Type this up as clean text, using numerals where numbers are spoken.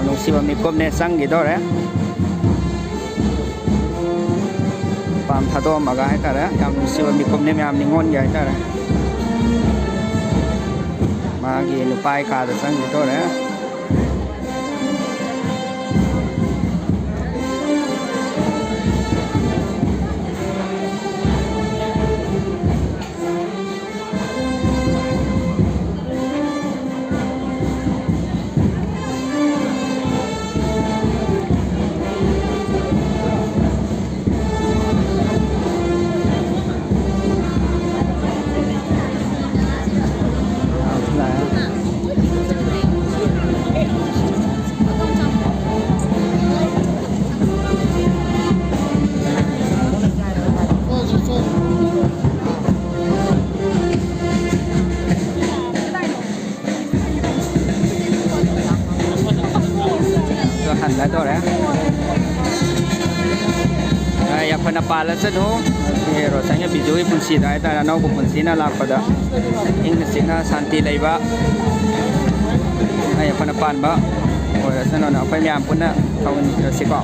ꯌꯥꯝ ꯅꯨꯡꯁꯤꯕ ꯃꯤꯀꯨꯞꯅꯦ ꯆꯪꯈꯤꯗꯧꯔꯦ ꯄꯥꯝ ꯊꯥꯗꯣꯛꯑꯝꯃꯒ ꯍꯥꯏꯇꯥꯔꯦ ꯌꯥꯝ ꯅꯨꯡꯁꯤꯕ ꯃꯤꯀꯨꯞꯅꯦ ꯃꯌꯥꯝ ꯅꯤꯉꯣꯟꯒꯤ ꯍꯥꯏꯇꯥꯔꯦ ꯃꯥꯒꯤ ꯅꯨꯄꯥꯒꯤ ꯀꯥꯗ ꯆꯪꯈꯤꯗꯧꯔꯦหันแล้วตัวแล้วอยากพนับปลาแล้วจะดูที่เราใช้บิจุยปุ่นสีได้แต่เราบุปุ่นสีน่ารักกว่าเด้อยิ่งสิ่งน่าสันติเลยบ้าอยากพนับปลาบ้าโอ้ยสนุกนะพยายามปุ่นนะเขาเป็นสิบกว่า